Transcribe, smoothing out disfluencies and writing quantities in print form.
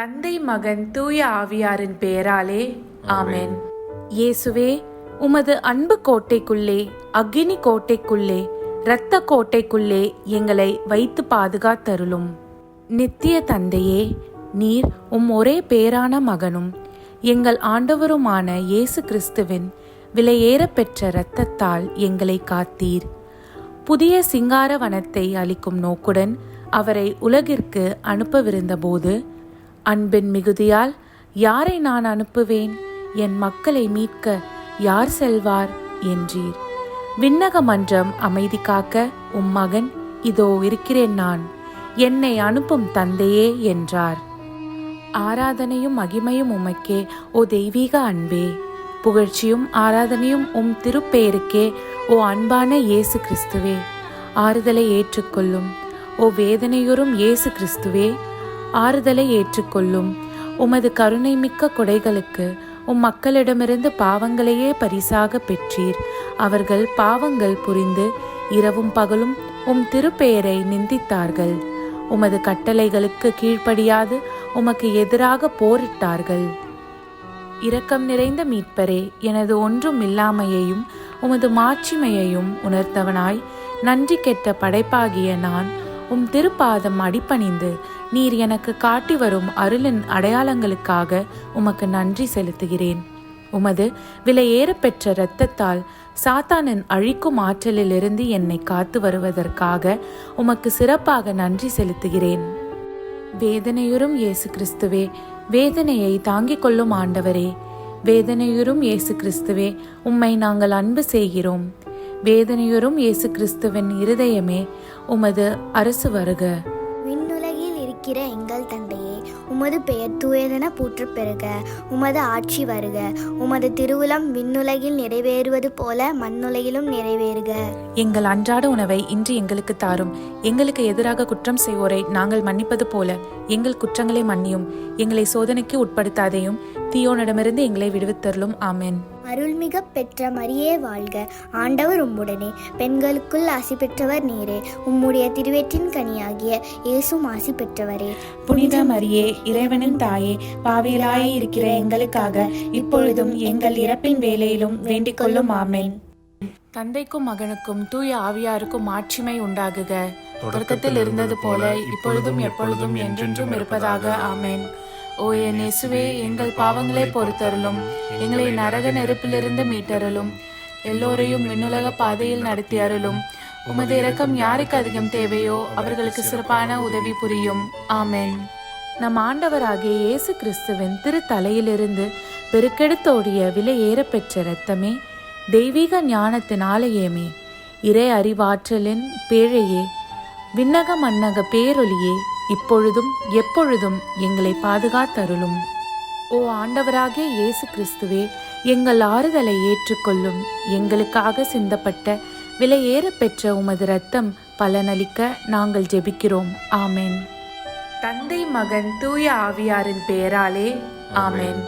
தந்தை மகன் தூய ஆவியாரின் பெயராலே ஆமென். இயேசுவே, உமது அன்பு கோட்டைக்குள்ளே, அக்கினி கோட்டைக்குள்ளே, இரத்த கோட்டைக்குள்ளே எங்களை வைத்து பாதுகாத்தருளும். நித்திய தந்தையே, நீர் ஒரே பேரான மகனும் எங்கள் ஆண்டவருமான இயேசு கிறிஸ்துவின் விலையேற பெற்ற இரத்தத்தால் எங்களை காத்தீர். புதிய சிங்கார வனத்தை அளிக்கும் நோக்குடன் அவரை உலகிற்கு அனுப்பவிருந்தபோது, அன்பின் மிகுதியால் யாரை நான் அனுப்புவேன், என் மக்களை மீட்க யார் செல்வார் என்றீர். விண்ணக மன்றம் அமைதி காக்க மகன் இதோ இருக்கிறேன் நான், என்னை அனுப்பும் தந்தையே என்றார். ஆராதனையும் மகிமையும் உமக்கே, ஓ தெய்வீக அன்பே. புகழ்ச்சியும் ஆராதனையும் திருப்பெயருக்கே, ஓ அன்பான இயேசு கிறிஸ்துவே. ஆறுதலை ஏற்றுக்கொள்ளும். ஓ வேதனையுறும் இயேசு கிறிஸ்துவே, ஆறுதலை ஏற்றுக்கொள்ளும். உமது கருணை மிக்க கொடைகளுக்கு மக்களிடமிருந்து பாவங்களையே பரிசாக பெற்றீர். அவர்கள் பாவங்கள் புரிந்து இரவும் பகலும் திருப்பெயரை நிந்தித்தார்கள். உமது கட்டளைகளுக்கு கீழ்ப்படியாது உமக்கு எதிராக போரிட்டார்கள். இரக்கம் நிறைந்த மீட்பரே, எனது ஒன்றும் இல்லாமையையும் உமது மாட்சிமையையும் உணர்ந்தவனாய் நன்றி கெட்ட படைப்பாகிய நான் திருப்பாதம் அடிபணிந்து நீர் எனக்கு காட்டி வரும் அருளின் அடையாளங்களுக்காக உமக்கு நன்றி செலுத்துகிறேன். உமது விலையேற பெற்ற இரத்தத்தால் சாத்தானின் அழிக்கும் ஆற்றலிலிருந்து என்னை காத்து வருவதற்காக உமக்கு சிறப்பாக நன்றி செலுத்துகிறேன். வேதனையுறும் இயேசு கிறிஸ்துவே, வேதனையை தாங்கிக் கொள்ளும் ஆண்டவரே. வேதனையுறும் இயேசு கிறிஸ்துவே, உம்மை நாங்கள் அன்பு செய்கிறோம். வேதனையுறும் இயேசு கிறிஸ்துவின் இருதயமே, உமது அரசு வருக. விண்ணுலகில் இருக்கிற எங்கள் தந்தையே, உமது பெயர் தூயதென போற்றப் பெறுக. உமது ஆட்சி வருக. உமது திருவுளம் விண்ணுலகில் நிறைவேறுவது போல மண்ணுலகிலும் நிறைவேறுக. எங்கள் அன்றாட உணவை இன்று எங்களுக்கு தாரும். எங்களுக்கு எதிராக குற்றம் செய்வோரை நாங்கள் மன்னிப்பது போல எங்கள் குற்றங்களை மன்னியும். எங்களை சோதனைக்கு உட்படுத்தாதையும், தீயோனிடமிருந்து எங்களை விடுவித்தருளும். ஆமென். அருள்மிக பெற்ற மரியே வாழ்க. ஆண்டவர் உம்முடனே, பெண்களுக்குள் ஆசி பெற்றவர் நீரே. உம்முடைய திருவயிற்றின் கனியாகிய இயேசும் ஆசி பெற்றவரே. புனித மரியே, இறைவனின் தாயே, பாவிகளாய் இருக்கிற எங்களுக்காக இப்பொழுதும் எங்கள் இறப்பின் வேளையிலும் வேண்டிக் கொள்ளும். ஆமென். தந்தைக்கும் மகனுக்கும் தூய ஆவியாருக்கும் மாட்சிமை உண்டாகுக. தொடக்கத்தில் இருந்தது போல இப்பொழுதும் எப்பொழுதும் என்றென்றும் இருப்பதாக. ஆமென். ஓ என் இயேசுவே, எங்கள் பாவங்களை பொறுத்தருளும். எங்களை நரக நெருப்பிலிருந்து மீட்டருளும். எல்லோரையும் விண்ணுலக பாதையில் நடத்தி அருளும். உமது இரக்கம் யாருக்கு அதிகம் தேவையோ அவர்களுக்கு சிறப்பான உதவி புரியும். ஆமென். நம் ஆண்டவராகிய இயேசு கிறிஸ்துவின் திருத்தலையிலிருந்து பெருக்கெடுத்தோடிய விலையேற பெற்ற இரத்தமே, தெய்வீக ஞானத்தின் ஆலயமே, இறை அறிவாற்றலின் பேழையே, விண்ணக மன்னக பேரொலியே, இப்பொழுதும் எப்பொழுதும் எங்களை பாதுகாத்தருளும். ஓ ஆண்டவராகிய இயேசு கிறிஸ்துவே, எங்கள் ஆறுதலை ஏற்றுக்கொள்ளும். எங்களுக்காக சிந்தப்பட்ட விலையேற பெற்ற உமது இரத்தம் பலனளிக்க நாங்கள் ஜெபிக்கிறோம். ஆமென். தந்தை மகன் தூய ஆவியாரின் பெயராலே ஆமென்.